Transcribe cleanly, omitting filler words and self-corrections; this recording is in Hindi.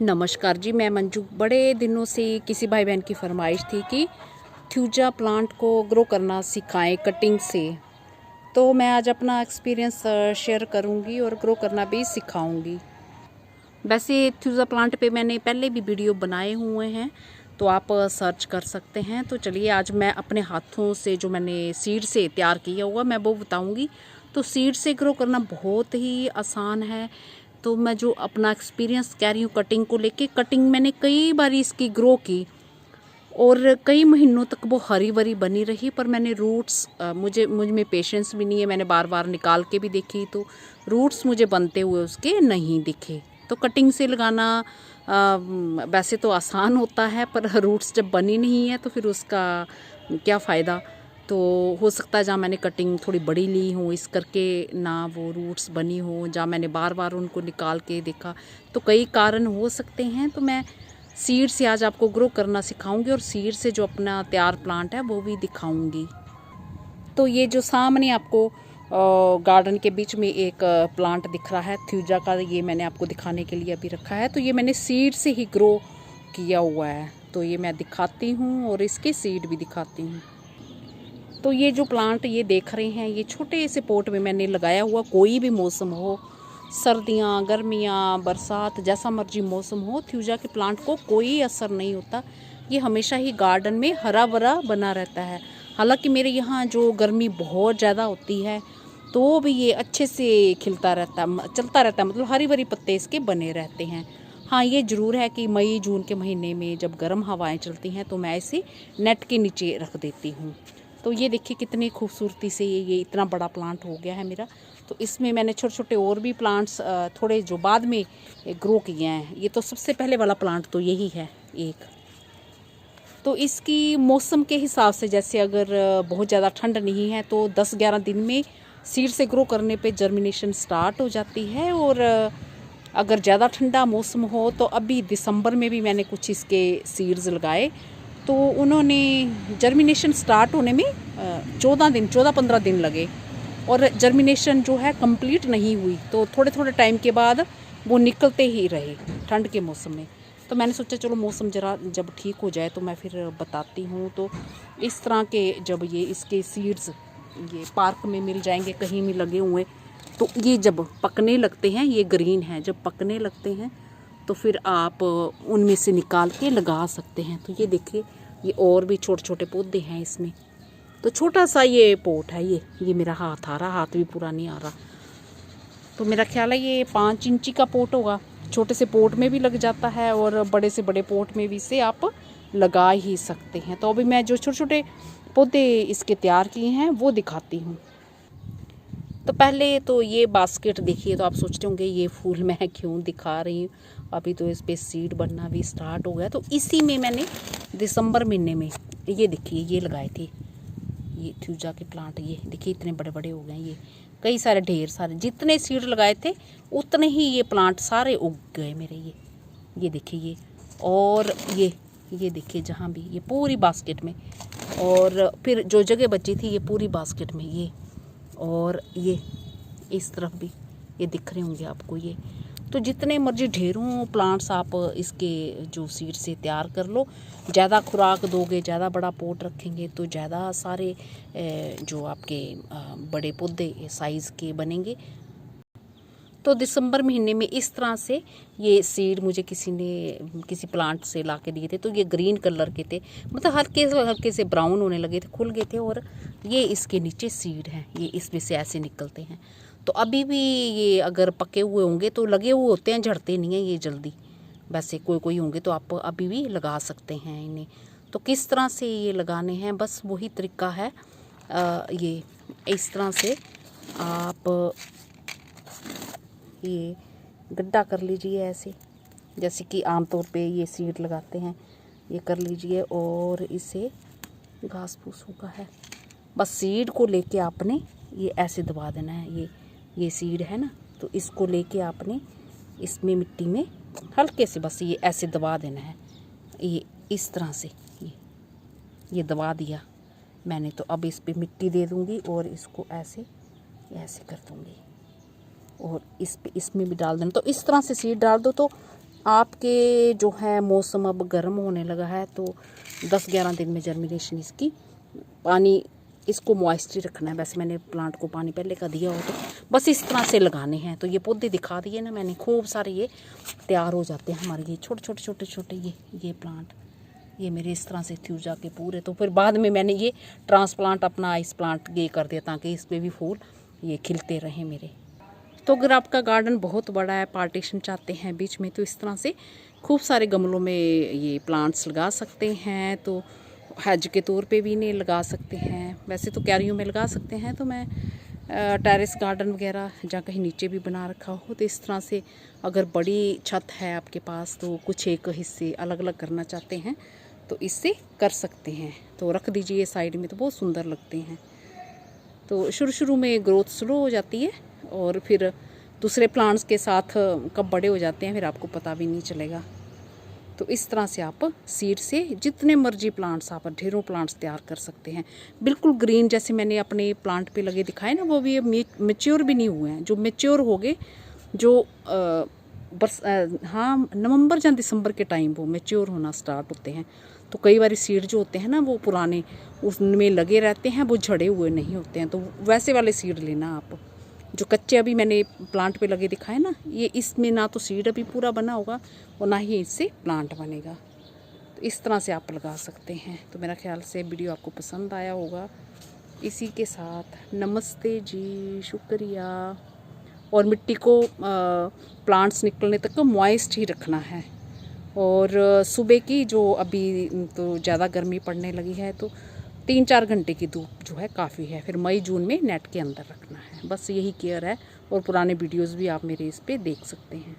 नमस्कार जी, मैं मंजू। बड़े दिनों से किसी भाई बहन की फरमाइश थी कि थ्यूजा प्लांट को ग्रो करना सिखाएं कटिंग से। तो मैं आज अपना एक्सपीरियंस शेयर करूंगी और ग्रो करना भी सिखाऊंगी। वैसे थ्यूजा प्लांट पे मैंने पहले भी वीडियो बनाए हुए हैं, तो आप सर्च कर सकते हैं। तो चलिए आज मैं अपने हाथों से जो मैंने सीड से तैयार किया हुआ मैं वो बताऊंगी। तो सीड से ग्रो करना बहुत ही आसान है। तो मैं जो अपना एक्सपीरियंस कह रही हूँ कटिंग को लेके, कटिंग मैंने कई बार इसकी ग्रो की और कई महीनों तक वो हरी भरी बनी रही, पर मैंने रूट्स मुझ में पेशेंस भी नहीं है। मैंने बार बार निकाल के भी देखी तो रूट्स मुझे बनते हुए उसके नहीं दिखे। तो कटिंग से लगाना वैसे तो आसान होता है, पर रूट्स जब बनी नहीं है तो फिर उसका क्या फ़ायदा। तो हो सकता है जहाँ मैंने कटिंग थोड़ी बड़ी ली हो इस करके ना वो रूट्स बनी हो, जहाँ मैंने बार बार उनको निकाल के देखा, तो कई कारण हो सकते हैं। तो मैं सीड से आज आपको ग्रो करना सिखाऊंगी और सीड से जो अपना तैयार प्लांट है वो भी दिखाऊंगी। तो ये जो सामने आपको गार्डन के बीच में एक प्लांट दिख रहा है थ्यूजा का, ये मैंने आपको दिखाने के लिए अभी रखा है। तो ये मैंने सीड से ही ग्रो किया हुआ है, तो ये मैं दिखाती हूँ और इसके सीड भी दिखाती हूँ। तो ये जो प्लांट ये देख रहे हैं, ये छोटे से पोट में मैंने लगाया हुआ। कोई भी मौसम हो, सर्दियाँ, गर्मियाँ, बरसात, जैसा मर्जी मौसम हो, थ्यूजा के प्लांट को कोई असर नहीं होता। ये हमेशा ही गार्डन में हरा भरा बना रहता है। हालांकि मेरे यहाँ जो गर्मी बहुत ज़्यादा होती है तो भी ये अच्छे से खिलता रहता है, चलता रहता है, मतलब हरी भरी पत्ते इसके बने रहते हैं। हाँ, ये ज़रूर है कि मई जून के महीने में जब गर्म हवाएं चलती हैं तो मैं इसे नेट के नीचे रख देती हूँ। तो ये देखिए कितनी खूबसूरती से ये इतना बड़ा प्लांट हो गया है मेरा। तो इसमें मैंने छोटे छोटे और भी प्लांट्स थोड़े जो बाद में ग्रो किए हैं। ये तो सबसे पहले वाला प्लांट तो यही है एक। तो इसकी मौसम के हिसाब से, जैसे अगर बहुत ज़्यादा ठंड नहीं है तो 10-11 दिन में सीड से ग्रो करने पे जर्मिनेशन स्टार्ट हो जाती है। और अगर ज़्यादा ठंडा मौसम हो तो अभी दिसंबर में भी मैंने कुछ इसके सीड्स लगाए, तो उन्होंने जर्मिनेशन स्टार्ट होने में 14-15 दिन लगे और जर्मिनेशन जो है कंप्लीट नहीं हुई। तो थोड़े थोड़े टाइम के बाद वो निकलते ही रहे ठंड के मौसम में। तो मैंने सोचा चलो मौसम ज़रा जब ठीक हो जाए तो मैं फिर बताती हूँ। तो इस तरह के जब ये इसके सीड्स ये पार्क में मिल जाएंगे, कहीं भी लगे हुए, तो ये जब पकने लगते हैं, ये ग्रीन है, जब पकने लगते हैं तो फिर आप उनमें से निकाल के लगा सकते हैं। तो ये देखिए ये और भी छोटे छोटे पौधे हैं इसमें। तो छोटा सा ये पोट है, ये मेरा हाथ आ रहा, हाथ भी पूरा नहीं आ रहा। तो मेरा ख्याल है ये 5 इंची का पोट होगा। छोटे से पोट में भी लग जाता है और बड़े से बड़े पोट में भी इसे आप लगा ही सकते हैं। तो अभी मैं जो छोटे छोटे पौधे इसके तैयार किए हैं वो दिखाती हूँ। तो पहले तो ये बास्केट देखिए, तो आप सोचते होंगे ये फूल मैं क्यों दिखा रही हूँ, अभी तो इस पर सीड बनना भी स्टार्ट हो गया। तो इसी में मैंने दिसंबर महीने में ये देखिए ये लगाए थे, ये थ्यूजा के प्लांट। ये देखिए इतने बड़े बड़े हो गए, ये कई सारे ढेर सारे, जितने सीड लगाए थे उतने ही ये प्लांट सारे उग गए मेरे। ये देखिए ये, और ये देखिए जहाँ भी, ये पूरी बास्केट में, और फिर जो जगह बची थी ये पूरी बास्केट में, ये और ये इस तरफ भी ये दिख रहे होंगे आपको। ये तो जितने मर्जी ढेरों प्लांट्स आप इसके जो सीड से तैयार कर लो। ज़्यादा खुराक दोगे, ज़्यादा बड़ा पोट रखेंगे तो ज़्यादा सारे जो आपके बड़े पौधे साइज़ के बनेंगे। तो दिसंबर महीने में इस तरह से ये सीड मुझे किसी प्लांट से ला के दिए थे। तो ये ग्रीन कलर के थे, मतलब हल्के हल्के से ब्राउन होने लगे थे, खुल गए थे। और ये इसके नीचे सीड हैं, ये इसमें से ऐसे निकलते हैं। तो अभी भी ये अगर पके हुए होंगे तो लगे हुए होते हैं, झड़ते नहीं हैं ये जल्दी। वैसे कोई कोई होंगे तो आप अभी भी लगा सकते हैं इन्हें। तो किस तरह से ये लगाने हैं, बस वही तरीका है। ये इस तरह से आप ये गड्ढा कर लीजिए ऐसे, जैसे कि आमतौर पे ये सीड लगाते हैं, ये कर लीजिए। और इसे घास फूस होगा है, बस सीड को लेके आपने ये ऐसे दबा देना है। ये सीड है ना, तो इसको लेके आपने इसमें मिट्टी में हल्के से बस ये ऐसे दबा देना है। ये इस तरह से ये दबा दिया मैंने। तो अब इस पे मिट्टी दे दूँगी और इसको ऐसे कर दूँगी और इसमें भी डाल देना। तो इस तरह से सीड डाल दो तो आपके जो है मौसम अब गर्म होने लगा है, तो 10-11 दिन में जर्मिनेशन इसकी। पानी इसको मॉइस्चर रखना है। वैसे मैंने प्लांट को पानी पहले का दिया हो, तो बस इस तरह से लगाने हैं। तो ये पौधे दिखा दिए ना मैंने, खूब सारे ये तैयार हो जाते हैं हमारे। ये छोटे छोटे ये प्लांट, ये मेरे इस तरह से थ्यूजा के पूरे। तो फिर बाद में मैंने ये ट्रांसप्लांट अपना इस प्लांट ये कर दिया, ताकि इस पर भी फूल ये खिलते रहें मेरे। तो अगर आपका गार्डन बहुत बड़ा है, पार्टीशन चाहते हैं बीच में, तो इस तरह से खूब सारे गमलों में ये प्लांट्स लगा सकते हैं। तो हेज के तौर पे भी इन्हें लगा सकते हैं, वैसे तो क्यारियों में लगा सकते हैं। तो मैं टेरेस गार्डन वगैरह जहाँ कहीं नीचे भी बना रखा हो, तो इस तरह से अगर बड़ी छत है आपके पास, तो कुछ एक हिस्से अलग अलग करना चाहते हैं तो इससे कर सकते हैं। तो रख दीजिए साइड में, तो बहुत सुंदर लगते हैं। तो शुरू में ग्रोथ स्लो हो जाती है, और फिर दूसरे प्लांट्स के साथ कब बड़े हो जाते हैं फिर आपको पता भी नहीं चलेगा। तो इस तरह से आप सीड से जितने मर्जी प्लांट्स, आप ढेरों प्लांट्स तैयार कर सकते हैं। बिल्कुल ग्रीन, जैसे मैंने अपने प्लांट पे लगे दिखाए ना, वो भी मेच्योर भी नहीं हुए हैं। जो मेच्योर हो गए, जो हाँ नवंबर या दिसंबर के टाइम वो मेच्योर होना स्टार्ट होते हैं। तो कई बार सीड जो होते हैं ना, वो पुराने उसमें लगे रहते हैं, वो झड़े हुए नहीं होते हैं। तो वैसे वाले सीड लेना आप। जो कच्चे अभी मैंने प्लांट पे लगे दिखाए ना, ये इसमें ना तो सीड अभी पूरा बना होगा और ना ही इससे प्लांट बनेगा। तो इस तरह से आप लगा सकते हैं। तो मेरा ख्याल से वीडियो आपको पसंद आया होगा। इसी के साथ नमस्ते जी, शुक्रिया। और मिट्टी को प्लांट्स निकलने तक मॉइस्ट ही रखना है। और सुबह की जो अभी तो ज़्यादा गर्मी पड़ने लगी है, तो 3-4 घंटे की धूप जो है काफ़ी है। फिर मई जून में नेट के अंदर रखना है, बस यही केयर है। और पुराने वीडियोस भी आप मेरे इस पे देख सकते हैं।